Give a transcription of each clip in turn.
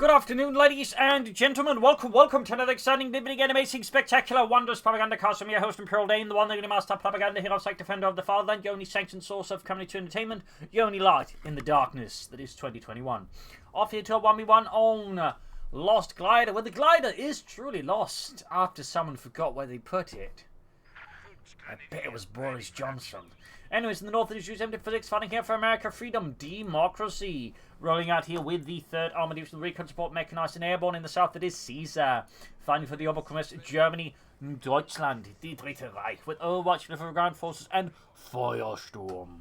Good afternoon, ladies and gentlemen. Welcome to another exciting, vivid, amazing, spectacular, wondrous Propagandacast. I'm your host, Imperial Dane, the one that only master propaganda, hero, psych defender of the fatherland, the only sanctioned source of community entertainment, the only light in the darkness that is 2021. Off here to a 1v1 on Lost Glider, where the glider is truly lost after someone forgot where they put it. I bet it was Boris Johnson. Anyways, in the north it is Use-m246 fighting here for America, freedom, democracy. Rolling out here with the 3rd Armored Division Recon Support, mechanized and airborne. In the south it is Caesar. Fighting for the Overwatch, Germany, Deutschland, the Dritte Reich. With Overwatch, Infantry ground forces, and Feuersturm.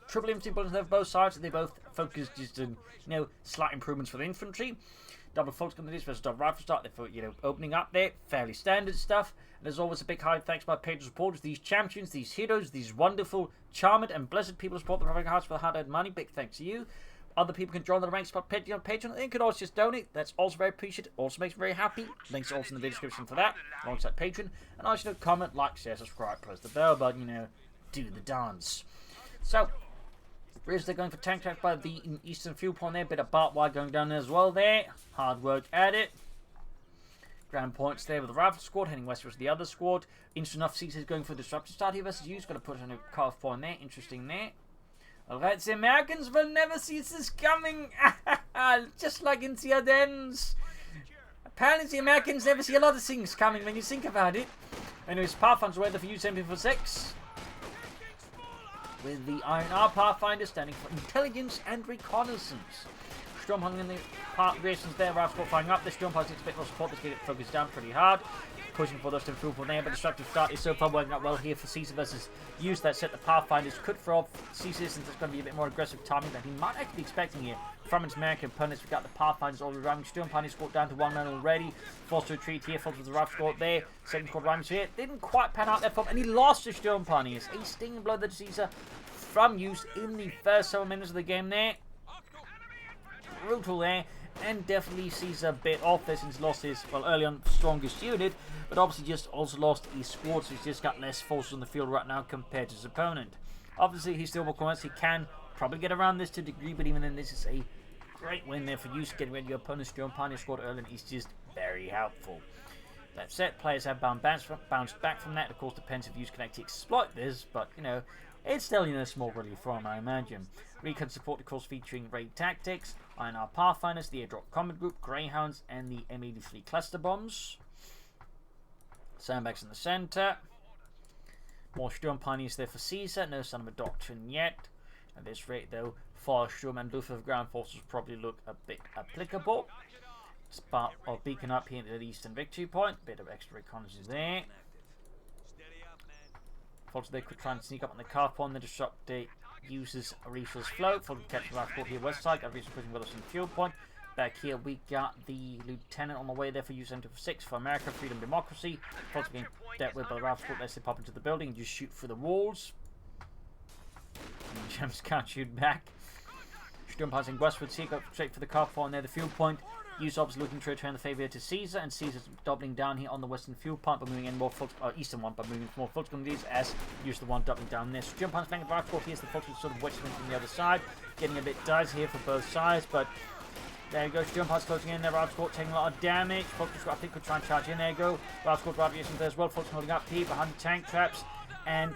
Triple infantry bullets on both sides. They both focus just on, slight improvements for the infantry. Double focus companies versus double rifle start. They're opening up there. Fairly standard stuff. And there's always a big high thanks by Patreon supporters, these champions, these heroes, these wonderful, charmed, and blessed people who support the Propagandacast for the hard-earned money. Big thanks to you. Other people can join the ranks by Patreon. They can also just donate. That's also very appreciated. Also makes me very happy. Links are also in the video description for that, alongside Patreon. And also comment, like, share, subscribe, press the bell button, do the dance. So, they're going for tank track by the eastern fuel point there. Bit of barbed wire going down there as well there. Hard work at it. Ground points there with the rifle squad, heading westwards to the other squad. Interesting enough, Caesar's going for disruptive start here versus Use. Got to put on a cut-off point there. Interesting there. Alright, the Americans will never see this coming. Just like in the Ardennes. Apparently the Americans never see a lot of things coming when you think about it. Anyways, Pathfinder's weather for Use-m246. With the Iron R Pathfinder standing for intelligence and reconnaissance. Storm hunting in the rations there, rifle squad firing up. The Storm Pilots expect more support. Let's get it focused down pretty hard. Pushing for those to fuel point there, but disruptive start is so far working out well here for Caesar versus Use. That set the Pathfinders could throw off Caesar since it's going to be a bit more aggressive timing than he might actually be expecting here from his American opponents. We've got the Pathfinders already running. Storm Pilots squad down to 1 man already. Forced to retreat here, forced with the rifle squad there. Second squad rhymes here. Didn't quite pan out there for him, and he lost the Storm Pioneers. A stinging blow to Caesar from Use in the first 7 minutes of the game there. Brutal there, and definitely Caesar bit off there since he lost his, early on, strongest unit, but obviously just also lost his squad, so he's just got less forces on the field right now compared to his opponent. Obviously, he's still more convinced he can probably get around this to a degree, but even then, this is a great win there for Use. Getting rid of your opponent's Storm Pioneer squad early is just very helpful. That said, players have bounced back from that. Of course, depends if Use can actually exploit this, but, it's still, small relief for him, I imagine. Recon Support, of course, featuring raid tactics, Iron R Pathfinders, the Airdrop Combat Group, Greyhounds, and the M83 cluster bombs. Sandbags in the center. More Storm Pioneers there for Caesar. No sign of a doctrine yet. At this rate, though, Feuersturm and Luftwaffe ground forces probably look a bit applicable. Spark or beacon up here at the eastern victory point. Bit of extra reconnaissance there. Fortunately, they could try and sneak up on the car point and disrupt the Use's resource flow. For the catch the rifle here west side. Got resource pushing with us in the fuel point. Back here we got the lieutenant on the way there for Use-m246 for America, freedom, democracy. Fortunately being dealt with by the rifle squad. Let's say pop into the building and just shoot through the walls. And Gems can't shoot back. Storm passing westwards here, go straight for the car point there, the fuel point. Use obviously looking to return the favour to Caesar, and Caesar's doubling down here on the western fuel point, but moving in more eastern one, but moving more full communities as Use the one doubling down there. So Storm Pilots flanking the rifle. Here's the full sort of wedged from the other side, getting a bit dicey here for both sides, but there you go. Storm Pilots closing in there. Rifle squad taking a lot of damage. Focus squad I think could try and charge in. There you go. Rifle squad rifle there as well. Focus holding up here behind the tank traps, and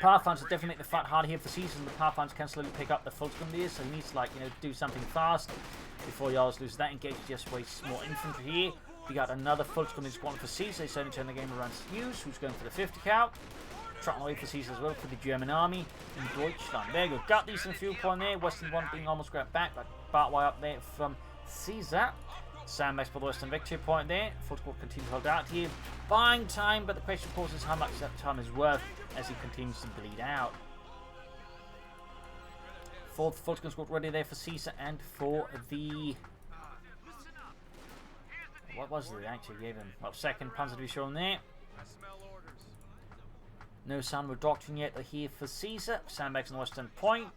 Pathfinders will definitely make the fight hard here for Caesar, and the Pathfinders can slowly pick up the full communities, so he needs to do something fast before he always loses that. Engage just wastes more infantry here. We got another full community squad for Caesar. He's only turn the game around to Use, who's going for the 50 cal. Trotting away for Caesar as well for the German army in Deutschland. There you go. Got these in the fuel point there. Western one being almost grabbed back, like barbed wire up there from Caesar. Sandbags for the western victory point there. Full squad continues to hold out here, buying time, but the question of course is how much that time is worth as he continues to bleed out. Fourth full squad ready there for Caesar and for the... What was it they actually gave him? Well, second Panzer Division there. No sound of doctrine yet here for Caesar. Sandbags on the western point.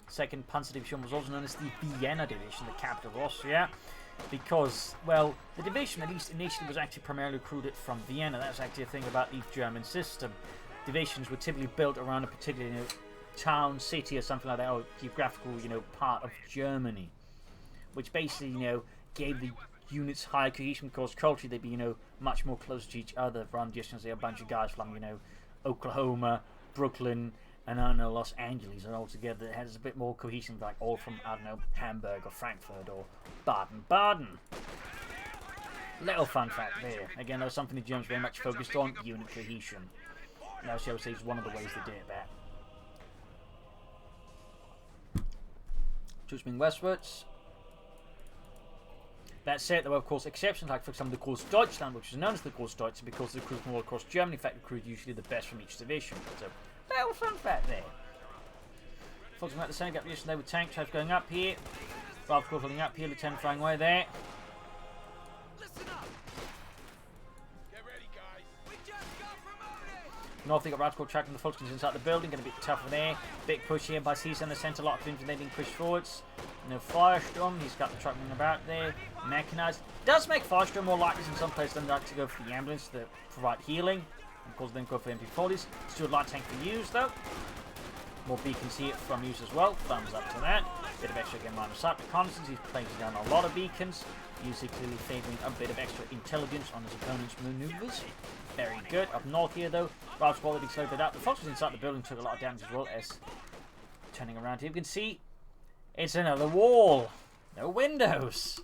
Second Panzer Division was also known as the Vienna Division, the capital of Austria. Because, well, the division, at least initially, was actually primarily recruited from Vienna. That's actually a thing about the German system. Divisions were typically built around a particular town, city, or something like that, or geographical, part of Germany. which basically, you know, gave the units higher cohesion because culturally they'd be, you know, much more close to each other rather than just, you know, a bunch of guys from, you know, Oklahoma, Brooklyn, and I don't know, Los Angeles are all together. It has a bit more cohesion, like all from, I don't know, Hamburg or Frankfurt or Baden-Baden. Little fun fact there. Again, that was something the Germans very much focused on, unit cohesion. And that, I would say, is one of the ways they did that. Troops moving westwards. That said, there were of course exceptions, like for example the Corps Deutschland, which is known as the Corps Deutschland because the crews from all across Germany. In fact, the crew usually the best from each division. So, little fun fact there. Focusing about the same gap position there with tank traffic going up here. Rather course holding up here, Lieutenant flying away there. North, they got Radical tracking the Volkswagens inside the building, going to be tougher there. Big push here by Caesar in the centre, a lot of infantry being pushed forwards. No Firestorm, he's got the truck moving about there. Mechanized. Does make Firestorm more likely in some places than like to go for the ambulance to provide healing. Of course, then go for MP40s. Still light tank for use though. More beacons here from use as well. Thumbs up to that. Bit of extra again minus up. Reconnaissance, he's placing down a lot of beacons. Usually clearly favouring a bit of extra intelligence on his opponent's maneuvers. Very good. Up north here though, Ralph's quality slowed it up. The Foxes inside the building took a lot of damage as well as turning around here. You can see it's another wall. No windows.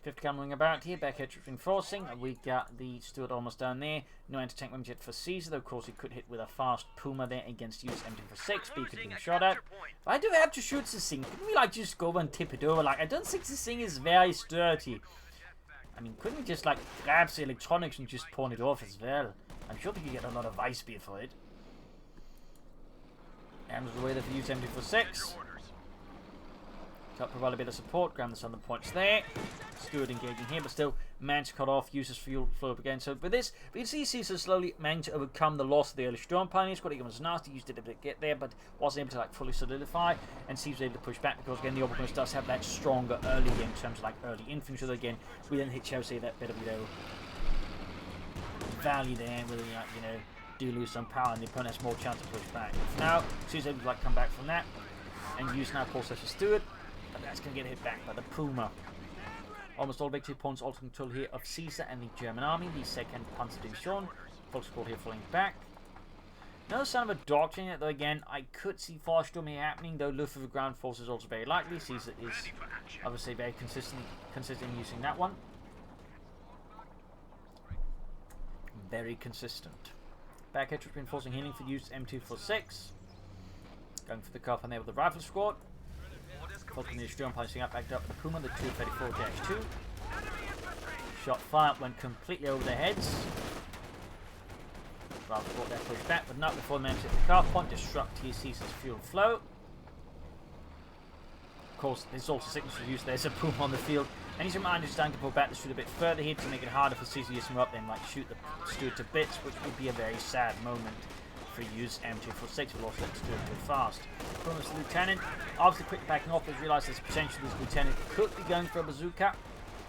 Fifth coming about here, back here reinforcing. We got the Stuart almost down there. No anti-tank weapons yet for Caesar, though of course he could hit with a fast Puma there against Use-m246, but he could have been shot at. But I do have to shoot this thing. Couldn't we like just go over and tip it over? Like, I don't think this thing is very sturdy. I mean, couldn't we just like grab the electronics and just pawn it off as well? I'm sure we could get a lot of ice speed for it. And the way there for Use-m246. Got provide a bit of support, grab the southern points there. Stuart engaging here, but still managed to cut off Use's fuel flow up again. So with this, we can see Caesar slowly managed to overcome the loss of the early storm pioneers. Squad was nasty, used it a bit to get there, but wasn't able to like fully solidify. And Caesar was able to push back because again the Overwatch does have that stronger early game in terms of like early infantry. So again, we then hit Chelsea that bit of value there, where do lose some power and the opponent has more chance to push back. Now Caesar able to like come back from that, and use now of course as a Stuart. But that's going to get hit back by the Puma. Almost all victory points also control here of Caesar and the German army. The 2nd Panzer Division. Folks squad here falling back. No sign of a doctrine yet, though again, I could see Firestorm here happening, though Luftwaffe ground force is also very likely. Caesar is obviously very consistent in using that one. Very consistent. Back here, reinforcing healing for Use-m246. Going for the cuff on there with the rifle squad. Falcon is still punching up, backed up with the Puma, the 234-2. Shot fire went completely over their heads. Rather brought that push back, but not before the man hit the car point, disrupt Caesar's fuel flow. Of course, there's also signature use. There's a Puma on the field, and he's reminded Stan to pull back the shoot a bit further here to make it harder for Caesar to use him up, then like shoot the Stuart to bits, which would be a very sad moment for Use-m246. We'll also let Stuart go fast. Puma's the lieutenant, obviously quickly backing off, but realised there's potential this lieutenant could be going for a bazooka,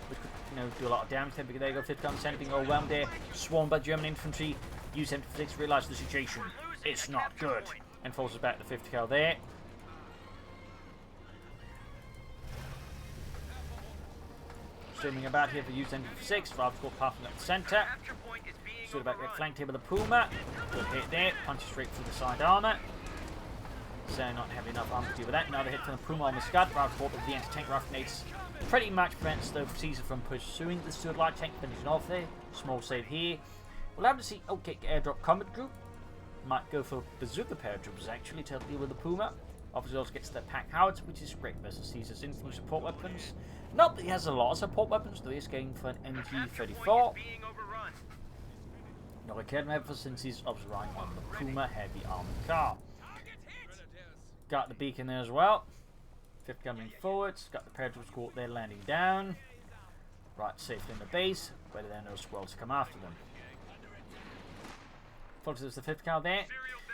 which could do a lot of damage. But there you go, 5th gun lieutenant being overwhelmed there, swarmed by German infantry. Use-m246 realised the situation. It's not good, and forces back the 5th cal there. Streaming about here for Use-m246, rather squad passing up the centre. Sort of back there, flanked here with a Puma. Good hit there, punches straight through the side armour. So not having enough armor to deal with that. Another hit from the Puma on the Scud. Rather squad with the anti-tank rifle grenades pretty much prevents though Caesar from pursuing the Stuart light tank, finishing off there. Small save here. We'll have to see OK airdrop combat group. Might go for bazooka paratroopers actually to deal with the Puma. Obviously also gets the pack howitzer, which is great versus Caesar's infantry support weapons. Not that he has a lot of support weapons, though he's going for an MG34. Not a kid ever since he's obviously riding on the Puma heavy armored car. Got the beacon there as well. 5th coming forwards. Got the paratroop squad there landing down. Right, safely in the base. Whether there are no squads to come after them. Focuses the 5th cal there.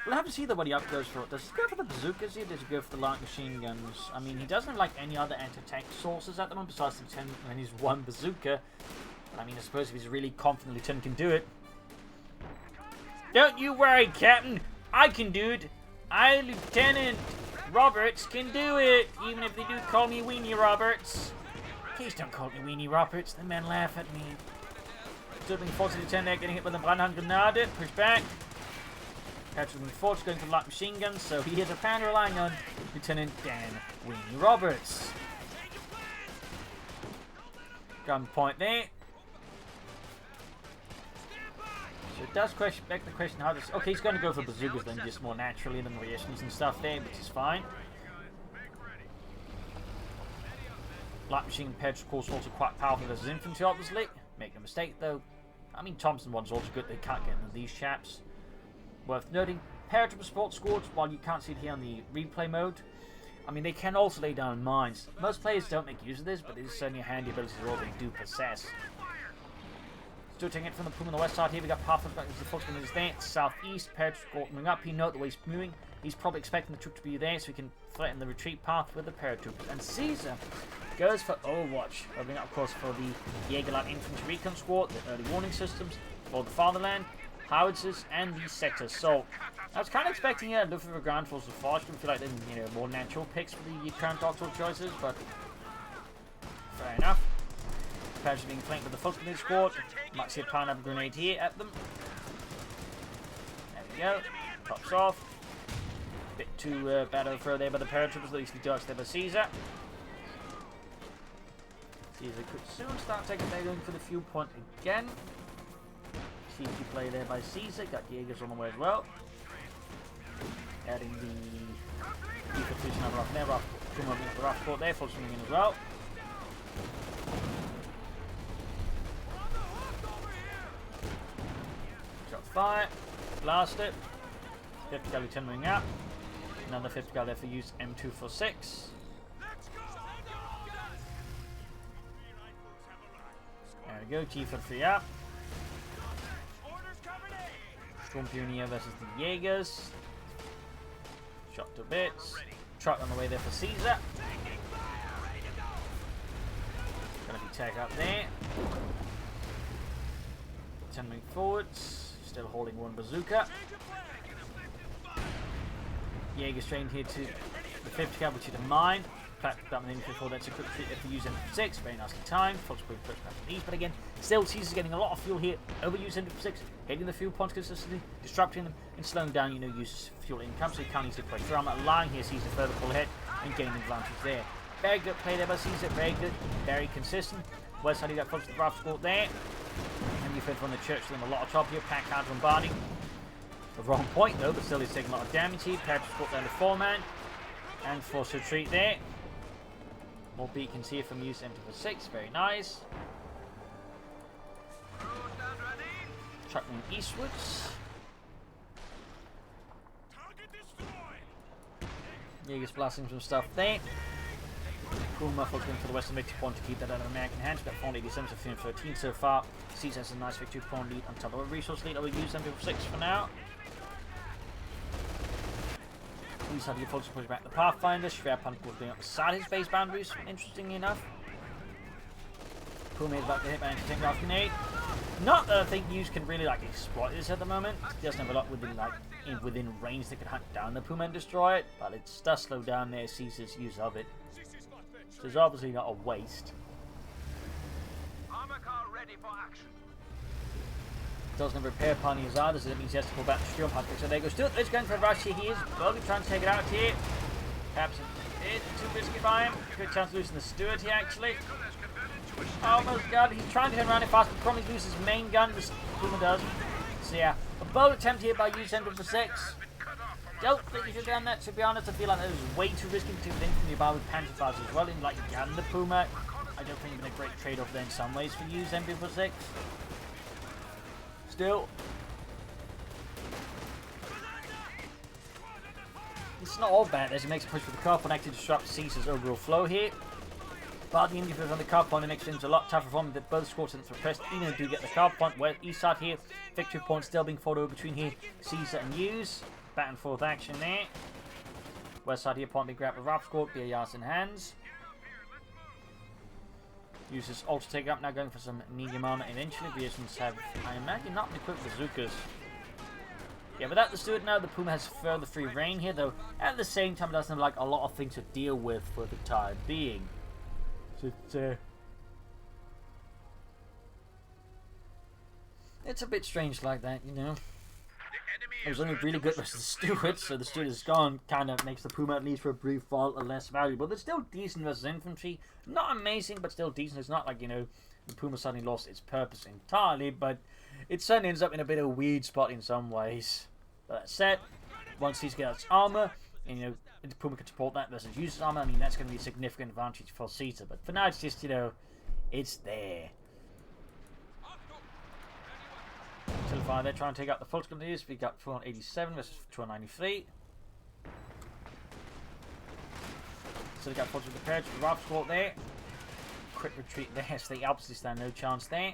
We'll have to see what he up goes for. Does he go for the bazookas here? Does he go for the light machine guns? I mean, he doesn't have like any other anti-tank sources at the moment besides the lieutenant and his one bazooka. But I mean, I suppose if he's really confident the lieutenant can do it. Don't you worry, Captain. I can do it. I, Lieutenant Roberts, can do it. Even if they do call me Weenie Roberts. Please don't call me Weenie Roberts. The men laugh at me. Still being forced to Lieutenant, getting hit with a Brandhand Grenade. Push back. Patrick being forced, going for the light machine gun. So he is apparently relying on Lieutenant Dan Weenie Roberts. Gun point there. So it does beg the question how this... Okay, he's going to go for bazookas then, just more naturally than variations and stuff there, which is fine. Light machine Pedge, of course, also quite powerful as infantry, obviously. Make no mistake, though. I mean, Thompson one's also good. They can't get into these chaps. Worth noting, paratrooper support squads, while you can't see it here on the replay mode, I mean, they can also lay down mines. Most players don't make use of this, but it is certainly a handy ability to all they do possess. Still taking it from the Puma on the west side here. We got Pathfinder back to the Foxman is there. Southeast, paratrooper coming up. You know the way he's moving. He's probably expecting the troop to be there so he can threaten the retreat path with the paratroopers. And Caesar goes for Overwatch. Opening up, of course, for the Jägerland Infantry Recon Support, the early warning systems, for the Fatherland, howitzers, and the sector assault. I was kind of expecting a look for the ground force of Forge. I feel like they're more natural picks for the current Doctor choices, but fair enough. Panzer being flanked with the Footman squad. Might see a pineapple grenade here at them. There we go. Pops off. Bit too bad overthrow there by the paratroopers, at least he dodged there by Caesar. Caesar could soon start taking their going for the fuel point again. CG play there by Caesar. Got Jaegers on the way as well. Adding the infantry off there. Puma being the rough port there. Full swinging in as well. Shot fire. Blast it. 50 cal lieutenant moving up. Another 50 cal there for Use-m246. There we go. G-53 up. Storm Pioneer versus the Jaegers. Shot to bits. Truck on the way there for Caesar. Gonna be tagged up there. 10 moving forwards. Still holding one bazooka. Jaegers trained here to the 50 cal, which is a mine. That man before that's a quick treat if you use M6. Very nicely timed. Fox quick push back to the east, but again, still Caesar's getting a lot of fuel here. Overuse M6, hitting the fuel points consistently, disrupting them, and slowing down, use fuel income, so you can't easily play through. Allowing here Caesar further pull ahead and gain advantage there. Very good play there by Caesar, very good, very consistent. West side, you got folks to the Braff squad there. And you fed from the church, doing a lot of top here, pack counter bombarding. The wrong point though, but still he's taking a lot of damage here. Patrick squad down to 4-man. And force retreat there. More beacons here from Use-m246, very nice. Trucking eastwards. Jaeger's blasting some stuff there. Cool muffle going for the western victory point to keep that out of American hands. Got 487 to 313 so far. Caesar has a nice victory point lead on top of a resource lead. I will use M246 for now. These have your folks to push back the Pathfinder. Schwerpunkt was being up beside his base boundaries, interestingly enough. Puma is about to hit by anti-tank grenade. Not that I think Use can really exploit this at the moment. He doesn't have a lot within range that could hunt down the Puma and destroy it, but it does slow down there Caesar's use of it. So it's obviously not a waste. Armor car ready for action. Doesn't have repair pioneers either, so that means he has to pull back the Sturm Patrick. So there goes Stuart. Let's go for a rush here. He is slowly trying to take it out here. Perhaps it's too risky by him. Good chance of losing the Stuart here, actually. Almost got it. He's trying to turn around it fast, but probably loses his main gun. This Puma does. So yeah, a bold attempt here by Use-m246. Don't think you should have done that, to be honest. I feel like that was way too risky to think from the bar with Panzer files as well. In gun the Puma, I don't think it's been a great trade-off there in some ways for Use-m246. Still, it's not all bad as he makes a push for the car point, actually disrupt Caesar's overall flow here. But the Indians on the car point, it makes things a lot tougher for him that both squads are suppressed, even if they do get the car point. Where east side here, victory point still being fought over between here, Caesar and Use. Back and forth action there. West side here, point being grabbed with Rap squad, BARs in hands. Uses ultra take up, now going for some medium armor eventually. Reasons have, I imagine, not equipped bazookas. Yeah, without the Stuart now, the Puma has further free reign here, though at the same time it doesn't have like a lot of things to deal with for the time being. So it's a bit strange like that, you know. It was only really good versus the Stuart, so the Stuart is gone, kind of makes the Puma at least for a brief while less valuable. They're still decent versus infantry. Not amazing, but still decent. It's not like, you know, the Puma suddenly lost its purpose entirely, but it certainly ends up in a bit of a weird spot in some ways. But that said, once he's got its armor, and, you know, the Puma can support that versus use armor, I mean, that's going to be a significant advantage for Caesar. But for now, it's just, you know, it's there. Fire there, trying to take out the full skirmishes. We got 487 versus 293. So they got full prepared for the Rifle Squad there. Quick retreat there, so the Alps stand no chance there.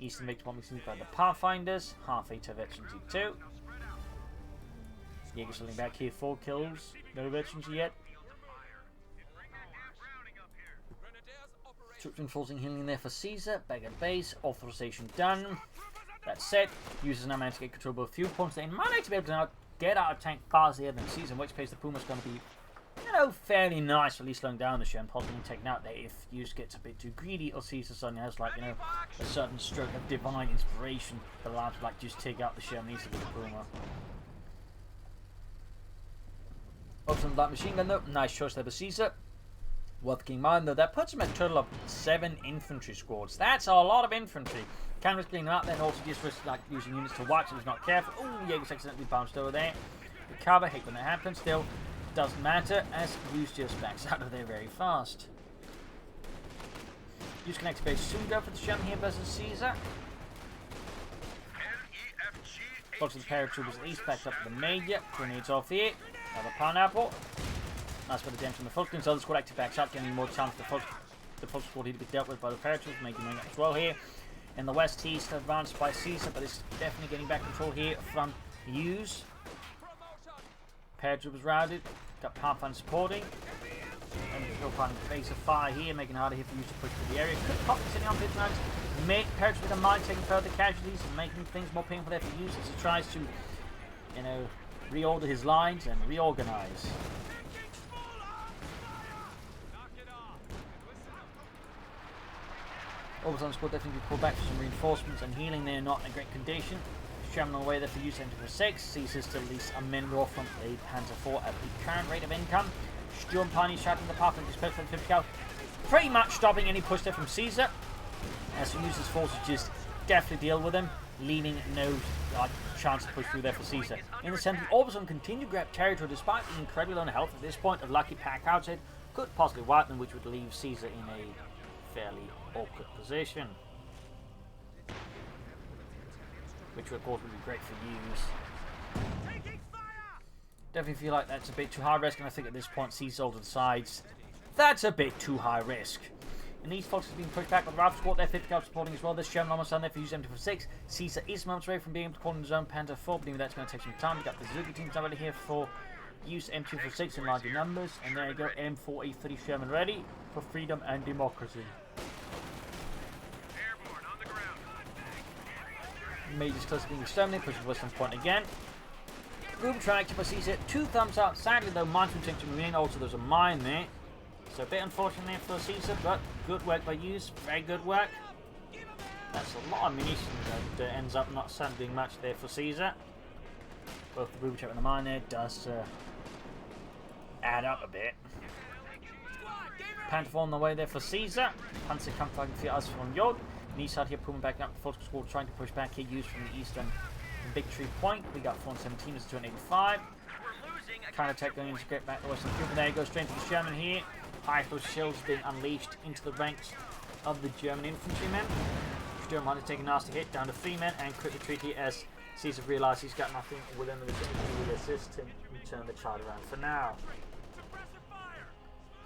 Eastern Victor bombing seen by the Pathfinders. Half 8 of veterans G2. Jaeger's holding back here, 4 kills. No veterans yet. Troops enforcing healing there for Caesar. Back at base, authorization done. That said, users now manage to get control of a few points. They might actually be able to now get out of tank faster than Caesar, in which case the Puma's going to be, you know, fairly nice for at least slowing down the Shem, possibly taken out there if use gets a bit too greedy, or Caesar suddenly has, like, you know, a certain stroke of divine inspiration that allows to, like, just take out the Shem easily with the Puma. Focus on that machine gun though, nice choice there for Caesar. Worth keeping in mind though, that puts him at a total of 7 infantry squads. That's a lot of infantry. Can risk cleaning out, then also just risk like using units to watch if he's not careful. Oh, Jaeger's accidentally bounced over there. Recover, hate when that happens. Still, doesn't matter as Use just backs out of there very fast. Use can activate soon go for the Shem here versus Caesar. Lots of the paratroopers at least backed up to the major. Grenades off here. Another pineapple. Nice for the damage from the full screen. So the squad active backs up, getting more chance for the full squad here to be dealt with by the paratroopers, making them as well here. In the west, he's advanced by Caesar, but it's definitely getting back control here from Use. Paratroopers routed. Got Pathfinder supporting. And still finding base of fire here, making it harder here for Use to push through the area. Could pop sitting on 50 rounds. Paratroopers don't mind taking further casualties and making things more painful there for Use as he tries to, you know, reorder his lines and reorganize. Overtime squad definitely be pulled back for some reinforcements and healing. They're not in a great condition. Sherman on the way there for Use-m246. Caesar still release a men raw from a Panzer 4 at the current rate of income. Sturm Pioneer shouting the path and dispersed from 50 cal. Pretty much stopping any push there from Caesar. As he uses forces just definitely deal with him, leaving no chance to push through there for Caesar. In the center, Orbison continue to grab territory despite being incredibly low on health at this point. A lucky pack outside could possibly wipe them, which would leave Caesar in a fairly awkward position. Which of course would be great for Use. Definitely feel like that's a bit too high risk, and I think at this point Caesar to the sides. That's a bit too high risk. And these folks have been pushed back by the Rifle Squad. They're 50 cal supporting as well. This Sherman almost done there for Use-m246. Caesar is moments away from being able to call in his own Panzer 4, but even that's going to take some time. We've got the Suzuki teams already here for Use-m246 in larger numbers. And there you go, M4A3 Sherman ready for freedom and democracy. Airborne on the ground. Major's close to being exterminated, pushing Western Point again. Ruben trying to Caesar, 2 thumbs up. Sadly though, mine from to remain. Also there's a mine there. So a bit unfortunate there for Caesar, but good work by Use. Very good work. That's a lot of munitions that ends up not sadly being much there for Caesar. Both the Ruben and the mine there does add up a bit. Panther on the way there for Caesar. Panzer campfire for us from Yod. East side here, Puma back up. Full squad trying to push back here. Use from the eastern victory point. We got 417 as 285. Counter-attack going to get back the western Cuba. There you go, straight to the Sherman here. High those shells being unleashed into the ranks of the German infantrymen. Sturm Hunter taking a nasty hit down to 3 men and quick retreat here as Caesar realised he's got nothing within the vicinity to assist him and turn the child around for now.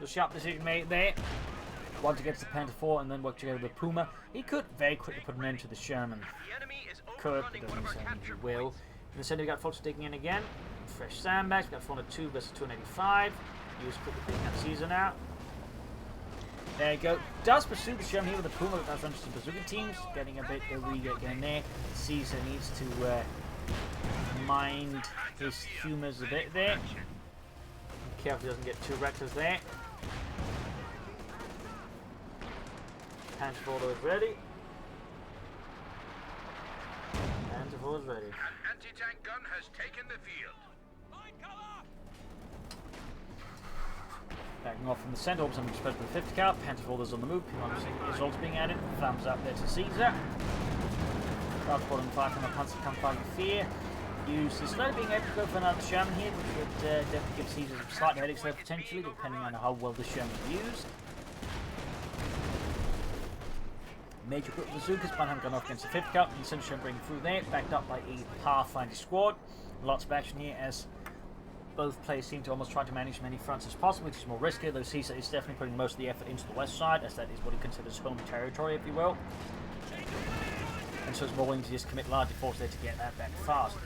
So sharp decision made there. Once against the Panther 4 and then work together with Puma. He could very quickly put an end to the Sherman. Could, but doesn't mean he will. In the center we got folks digging in again. Fresh sandbags. We got 402 versus 285. Use quickly picking up Caesar now. There you go. Does pursue the Sherman here with the Puma, but that's interesting. Bazooka teams getting a bit weak again there. Caesar needs to mind his humours a bit there. Be careful he doesn't get too reckless there. Panzer is ready. Panzer is ready. An anti-tank gun has taken the field. Backing off from the centre, almost spread for the 50 cal. Panzer is on the move. Results being added. Thumbs up there to Caesar. Transporting 5 from the Panzer come fighting fear. Use is slowly being able to go for another Sherman here, which would definitely give Caesar some slight headaches there potentially, depending on how well the Sherman is used. Major group of bazookas, Banham gone off against the 50 cal, and Sunshine breaking through there, backed up by a Pathfinder squad. Lots of action here as both players seem to almost try to manage as many fronts as possible, which is more risky, though Caesar is definitely putting most of the effort into the west side, as that is what he considers home territory, if you will. And so he's more willing to just commit larger force there to get that back fast.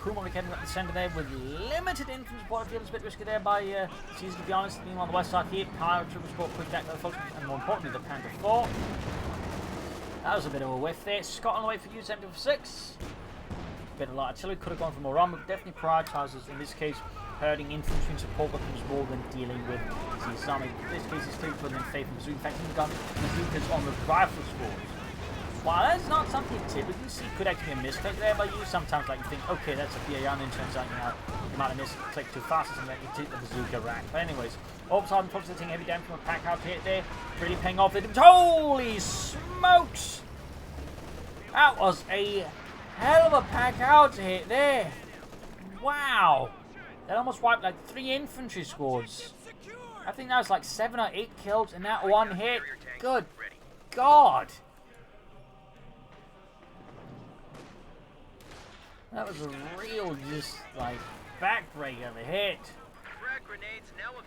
Puma getting up the centre there with limited infantry support. Feels a bit risky there by Caesar, to be honest. Being on the west side here, Pirate Triple Squad quick back there, folks, and more importantly, the Panzer 4. That was a bit of a whiff there. Scott on the way for Use-m246. Bit of light artillery, could have gone for more armor, but definitely prioritises, in this case, herding infantry and support weapons more than dealing with Caesar's army. In this case, he's still putting in favour of bazooka. In fact, he's got bazookas on the rifle squads. While that's not something you typically see, could actually be a misclick there by you. Sometimes, like, you think, okay, that's a BAR, and then turns out, you might have misclicked too fast or something, like you took the bazooka rack. But anyways, all of a sudden, folks are taking heavy damage from a pack out hit there. Really paying off. Holy smokes! That was a hell of a pack out hit there. Wow! That almost wiped like 3 infantry squads. I think that was like 7 or 8 kills in that one hit. Good God! That was a real, just like, backbreaker of a hit.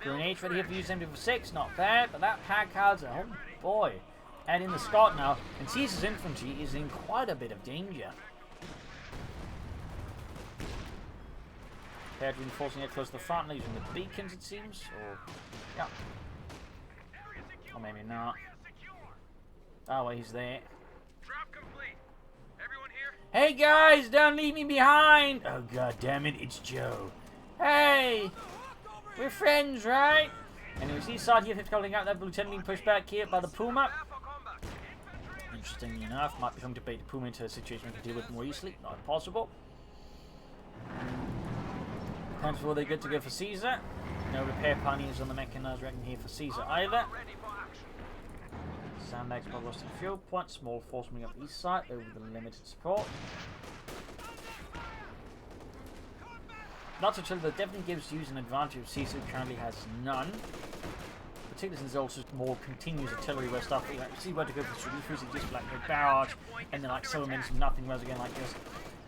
Grenades ready here for Use-m246, not bad, but that pack cards, oh boy. And in the Scott now, and Caesar's infantry is in quite a bit of danger. Paired reinforcing it close to the front, using the beacons it seems, or, yeah. Or maybe not. Oh, well, he's there. Hey guys, don't leave me behind! Oh god damn it, it's Joe. Hey! We're friends, right? Anyways, east side here, 50 calling out that lieutenant being pushed back here by the Puma. Interestingly enough, might be trying to bait the Puma into a situation we can deal with more easily. Not impossible. Constable, they're good to go for Caesar. No repair pioneers on the mechanized wrecking here for Caesar either. Sandbags by rusting fuel point, small force moving up the east side over the limited support. Not to chill, that definitely gives Use an advantage of Caesar, who currently has none. Particularly since there's also more continuous artillery where stuff, you see where to go for strategies, it just like a barrage, and then like 7 minutes of nothing, whereas again like this,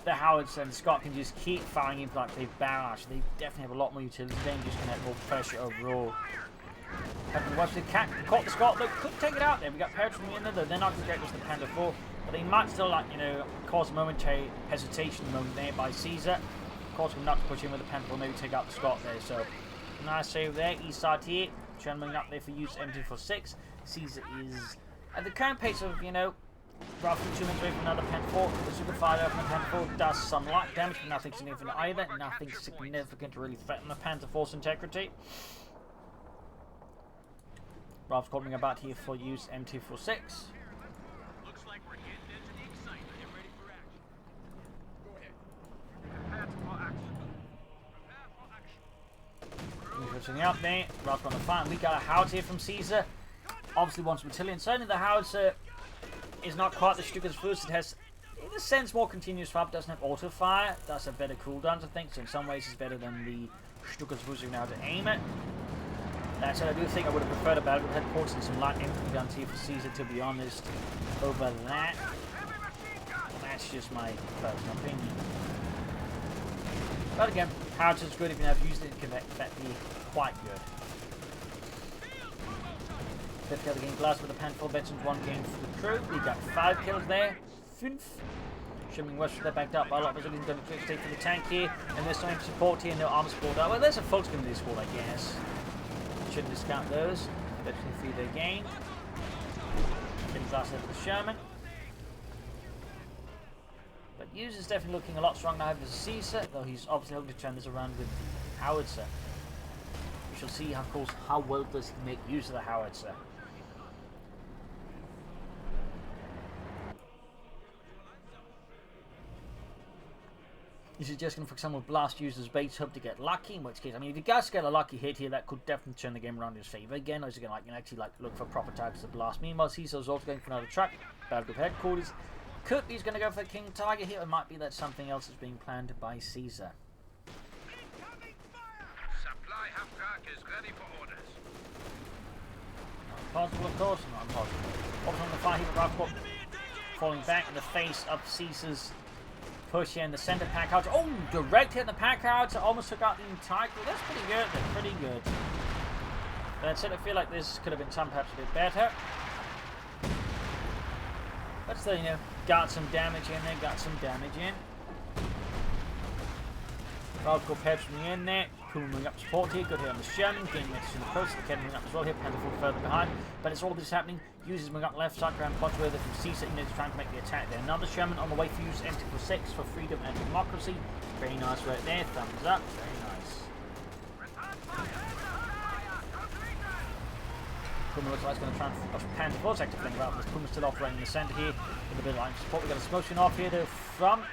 the Howards and Scott can just keep firing into like they barrage. They definitely have a lot more utility, then just gonna have more pressure overall. Have to watch the cat caught the Scott, though could take it out there. We got Parrots from the end though, they're not gonna get just the Panzer 4, but they might still like, cause a momentary hesitation moment there by Caesar. Of course, we're not to push in with the Panzer 4, maybe take out the Scott there, so nice save there. East side here, channeling up there for Use-m246. Caesar is at the current pace of, roughly 2 minutes away from another Panzer 4. The super fire from the Panzer 4 does some light damage, but nothing significant either. Nothing significant to really threaten the Panzer 4's integrity. Ralph's calling about here for Use-m246. Looks like we're getting into the excitement. Get ready for action. Go ahead. Prepare for action. Prepare for action. Pushing out there. Ralph's on the front. We got a Howitzer here from Caesar. Obviously wants Battalion. Certainly the Howitzer is not quite the Stuka's first. It has, in a sense, more continuous fire, but doesn't have auto fire. Does have better cooldowns, I think. So in some ways it's better than the Stuka's first now to aim it. That said, I do think I would have preferred a battle with headquarters and some light infantry guns here for Caesar, to be honest, over that. That's just my personal opinion. But again, Howitzer's good if you have used it, it can be quite good. Fifth kill the game blast with the Panzer 4 veterans, 1 game for the crew. We got 5 kills there. 5. Shimming west, they're backed up by a lot of Brazilians going to take for the tank here. And there's some support here, no armor support. Well, there's a folks in this wall, I guess. Shouldn't discount those. Veteran through their gain. Getting last over the Sherman. But Use is definitely looking a lot stronger now versus Caesar, though he's obviously hoping to turn this around with the howitzer. We shall see, of course, how well does he make use of the howitzer. Is he just going to, for example, blast User's base hub to get lucky? In which case, I mean, if you guys get a lucky hit here, that could definitely turn the game around in his favour again. Or is he going to actually look for proper targets to blast? Meanwhile, Caesar's also going for another track. Battle Group Headquarters. Could be he's going to go for the King Tiger here. It might be that something else is being planned by Caesar. Supply half track is ready for orders. Not impossible, of course. Not impossible. Also on the far here, Ralph falling back in the face of Caesar's push here in the center. Pack out. Oh, direct hit in the pack out. Almost took out the entire. That's pretty good. That's pretty good. But I feel like this could have been done perhaps a bit better. But still, you know, got some damage in there. Got some damage in. Ralph perhaps from the end there. Pulling up support here. Good hit on the Sherman. Getting mixed in the process. Getting up as well here. Panzer further behind. But it's all this happening. Uses moving up left side around punch with it from Caesar. You know, trying to make the attack there. Another Sherman on the way for Use-m246 for freedom and democracy. Very nice right there. Thumbs up. Very nice. Puma looks like it's going to try and push Panzer full sector flank out. Puma's still operating in the centre here with a bit of line support. We've got a smoking off here though from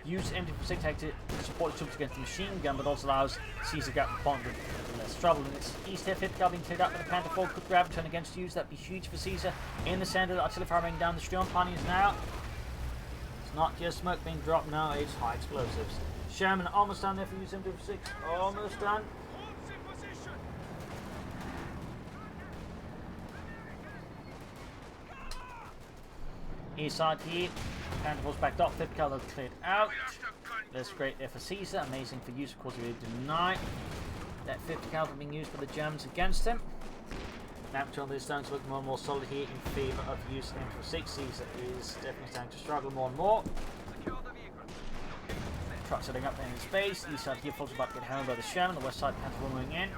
Use-m246 to support the troops against the machine gun, but also allows Caesar to get the point with less trouble. And it's east here, 50 being cleared up with the Panther 4. Could grab and turn against Use. That'd be huge for Caesar. In the centre, the artillery firing down the Sturm ponies now. It's not just smoke being dropped now, it's high explosives. Sherman almost done there for Use-m246. Almost done. East side here, Panther Force backed up, 50 cal cleared out. That's great there for Caesar, amazing for Use, of course, he denied that 50 cal being used by the Germans against him. Now, until this starting to look more and more solid here in favour of Use-m246. Caesar is definitely starting to struggle more and more. Truck setting up there in space. East side here, Force about to get hammered by the Sherman. The west side, Panther moving in,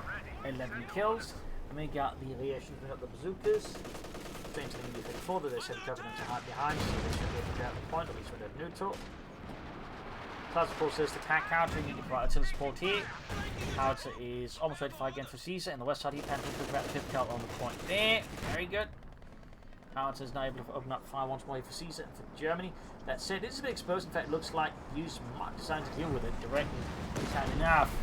11 kills. And we got the aviation picking up the bazookas. Into the before that they said government to hide behind, so they should be able to get the point, at least with their neutral. Plus, of course, there's the attack counter, you can artillery support here. Howitzer is almost ready to fight again for Caesar, and the west side here, Panther took about the 5th cal on the point there. Very good. Howitzer is now able to open up fire once more for Caesar and for Germany. That said, this is a bit exposed. In fact, it looks like Use might decide to deal with it directly. He's had enough.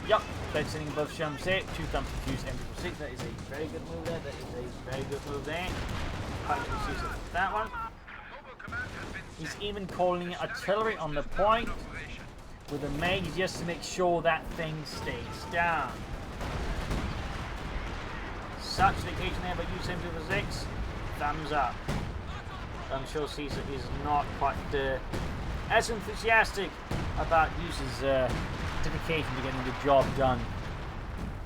Yup, both sitting in both Shermans there. 2 dumps to Use-m246. That is a very good move there. That is a very good move there. That one. He's even calling artillery on the point with a mage just to make sure that thing stays down. Such an occasion there by Use-m246. Thumbs up. I'm sure Caesar is not quite as enthusiastic about Use's dedication to getting the job done.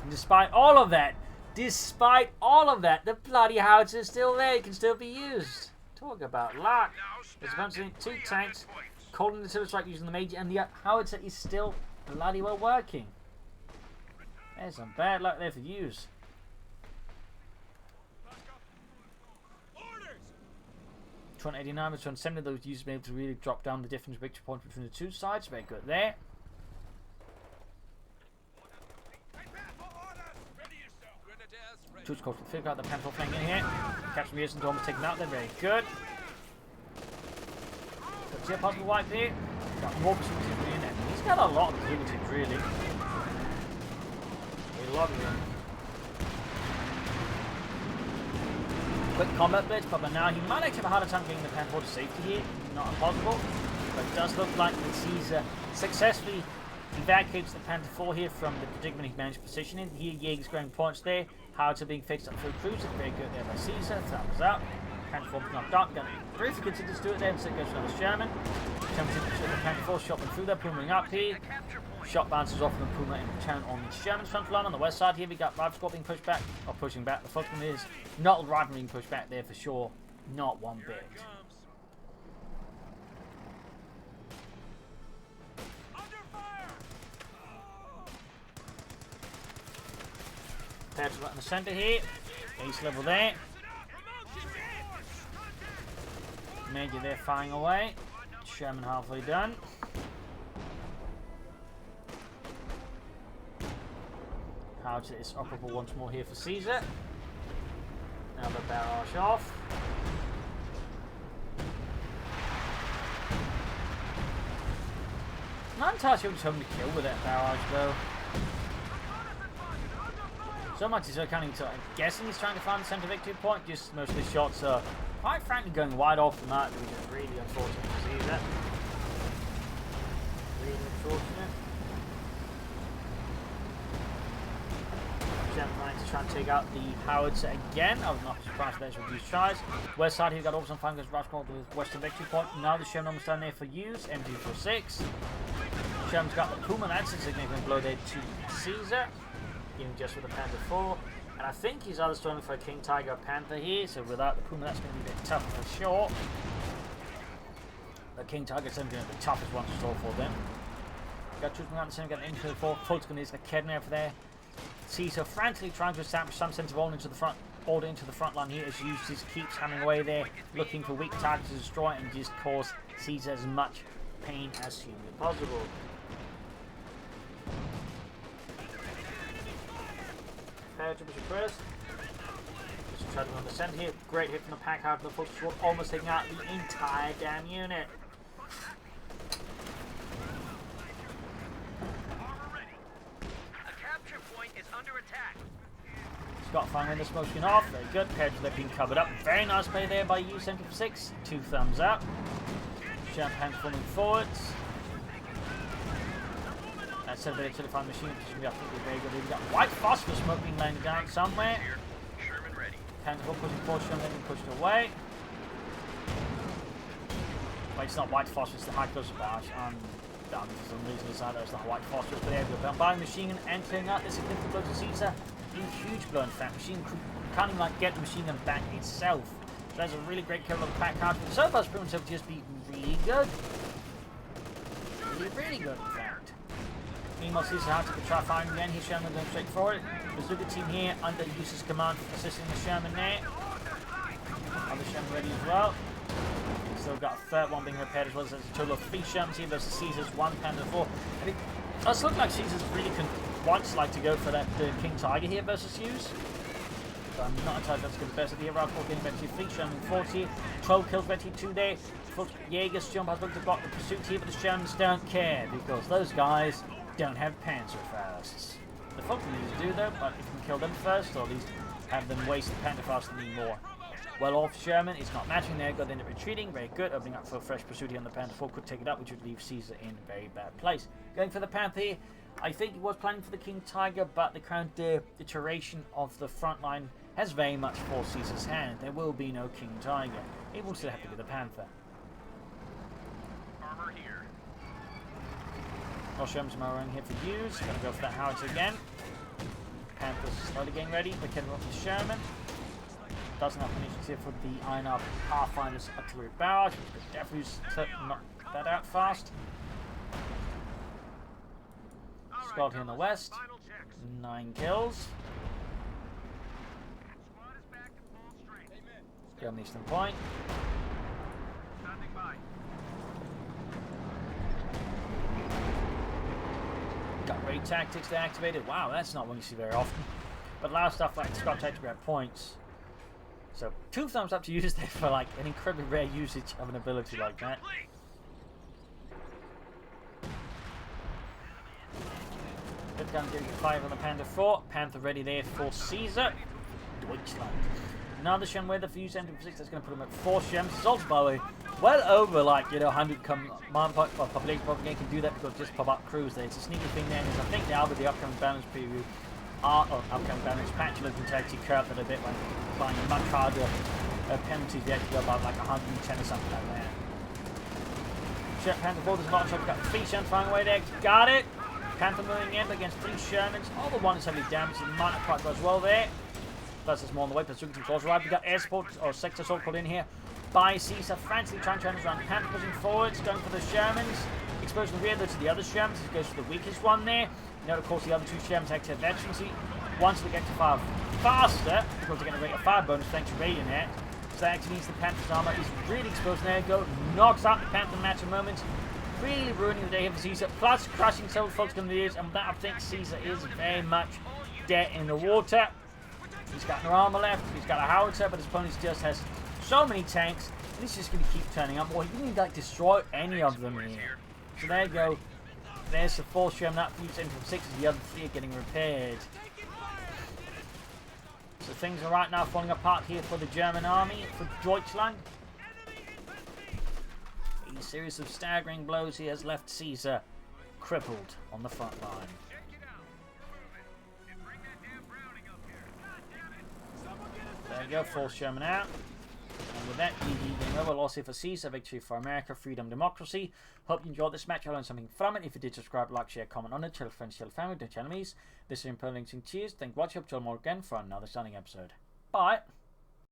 And despite all of that, the bloody howitzer is still there. It can still be used. Talk about luck. There's a bunch of 2 tanks calling the artillery strike using the major, and the howitzer is still bloody well working. There's some bad luck there for Use. 289 with 270, those Users been able to really drop down the difference victory point between the 2 sides. Very good there. Troops called for the figure out the Panther flank in here. Captain Use-m2 almost taken out there. Very good. Let's see a possible wipe here. Got more pursuits in there. He's got a lot of pursuits, really. A lot of them. Quick combat blitz, but now he might actually have a harder time getting the Panther to safety here. Not impossible. But it does look like that Caesar successfully evacuates the Panther 4 here from the predicament he managed to position in. Here, Jaeger's growing points there. Howitzer being fixed up for a cruiser. Very good there by Caesar. Thumbs up. Panther 4 knocked up. Got it. Briefly continues to do it there. Instead goes to another Sherman. Attempting to the Panther 4 shot them through there. Pumaing up here. Shot bounces off from the Puma in return on the Sherman's front line. On the west side here, we got Rival Squad being pushed back. Or pushing back. The Fulton is not Rival being pushed back there for sure. Not one bit. Patch right in the centre here. Ace level there. Major there firing away. Sherman halfway done. Howitzer is operable once more here for Caesar. Now the barrage off. Not entirely sure who's home to kill with that barrage though. So much as I can't even tell. I'm guessing he's trying to find the center victory point. Just most of his shots are quite frankly going wide off the mark, which is really unfortunate to see that. Really unfortunate. Trying to try and take out the howitzer again. I was not surprised there's reduced charge. West side here got over some fun because Rushmore with western victory point. Now the Sherman almost down there for Use-m246. Sherman's got the Puma, that's a significant blow there to Caesar. Even just with the Panzer 4. And I think he's either struggling for a King Tiger or Panther here, so without the Puma that's going to be a bit tough for sure. The King Tiger's going to be the toughest one to stall for them. Got Troops out the center, got the infantry 4. Fulton is the Kedner over there. Caesar frantically trying to establish some sense of order into the front line here as Eustace keeps hammering away there, looking for weak targets to destroy and just cause Caesar as much pain as humanly possible. Paratroopers first. Just try to run the center here. Great hit from the pack out of the full sword, almost taking out the entire damn unit. Scott firing the smoke screen off. Very good. Paratroopers being covered up. Very nice play there by Use-m246. 2 thumbs up. Champagne forming forwards. That's a bit of 25 machine, which is going to be very good. We've got white phosphorus smoke being laying down somewhere. Panzer pushing forward, Sherman being pushed away. Wait, it's not white phosphorus, it's the high closer barrage. For some reason, it's the white phosphorus. But there we go. Bombarding machine gun entering up. This significant blow to Caesar. Huge blow, in fact. Machine gun can't even get the machine gun back itself. So that's a really great kill on the pack card. So far, Sprint have just been really good. Really good, in fact. Meanwhile, Caesar had to try firing again. He's Sherman going straight forward. Bazooka team here under Eustace's command, assisting the Sherman there. Other Sherman ready as well. Still got a third one being repaired as well. So there's a total of 3 Shermans here versus Caesar's 1 Panzer 4. And it does look like Caesar's really wants like to go for that King Tiger here versus Hughes. But I'm not entirely that's good. The best of the Iraq war getting ready to 3 Sherman 40. 12 kills ready 2 there. Jaeger's jump has looked to block the pursuit here, but the Shermans don't care because those guys don't have Panzer fasts. The folk need to do though, but if you can kill them first, or at least have them waste the Panther fast and need more. Well off Sherman, it's not matching there, got the end up retreating, very good, opening up for a fresh pursuit here on the Panther 4, could take it up, which would leave Caesar in a very bad place. Going for the Panther here, I think he was planning for the King Tiger, but the current deterioration of the front line has very much forced Caesar's hand. There will be no King Tiger. It will still have to be the Panther. Armor here. Well, Sherman's mowing here for Hughes. Gonna go for that howitzer again. Panther's slowly getting ready. McKenna off the Sherman. Doesn't have munitions here for the INR Pathfinder's artillery barrage, which could definitely knock that out fast. Scott here in the west. 9 kills. Go on Eastern Point. Got raid tactics deactivated. Wow, that's not one you see very often. But a lot of stuff like Scott takes grab points. So 2 thumbs up to use there for like an incredibly rare usage of an ability like that. Good gun getting 5 on the Panther 4. Panther ready there for Caesar. Deutschland. Another Shem weather for Use-m246. That's going to put him at 4 Shems. It's also, by the way, well over like 100 command population propaganda can do that because just pop up crews there. It's a sneaky thing there. And I think now with the upcoming balance preview, upcoming balance patch, you're looking to actually curb that a bit when applying a much harder penalties. You actually go about like 110 or something like that. Panther 4, there's a lot of trouble. Got 3 Shems flying away there. Got it. Panther moving in against 3 Shermans. All the one is heavily damaged. It might not quite go as well there. Plus, there's more on the way. Bazooka team falls right. We've got air support or sector assault called in here by Caesar. Frantically trying to turn around. Panther pushing forwards, going for the Shermans. Exposing the rear though to the other Shermans. He goes for the weakest one there. You know, of course, the other 2 Shermans active veterancy. Once they get to fire faster, because they're going to rate a fire bonus thanks to Radionet. So that actually means the Panther's armor is really exposed. There you go. Knocks out the Panther in a matter of moments. Really ruining the day here for Caesar. Plus crushing several folks in the ears. And with that, I think Caesar is very much dead in the water. He's got no armor left. He's got a howitzer, but his opponent just has so many tanks. And he's just going to keep turning up. Well, he didn't like destroy any of them here. So there you go. There's the fourth stream. That feeds in from 6 as the other 3 are getting repaired. So things are right now falling apart here for the German army, for Deutschland. A series of staggering blows here has left Caesar crippled on the front line. There you go, fourth German out. And with that, GG, game over. Loss here for Caesar. Victory for America, freedom, democracy. Hope you enjoyed this match. I learned something from it. If you did, subscribe, like, share, comment on it. Tell friends, tell family, tell enemies. This is Imperial Links and cheers. Thank you for watching. Up till more again for another stunning episode. Bye.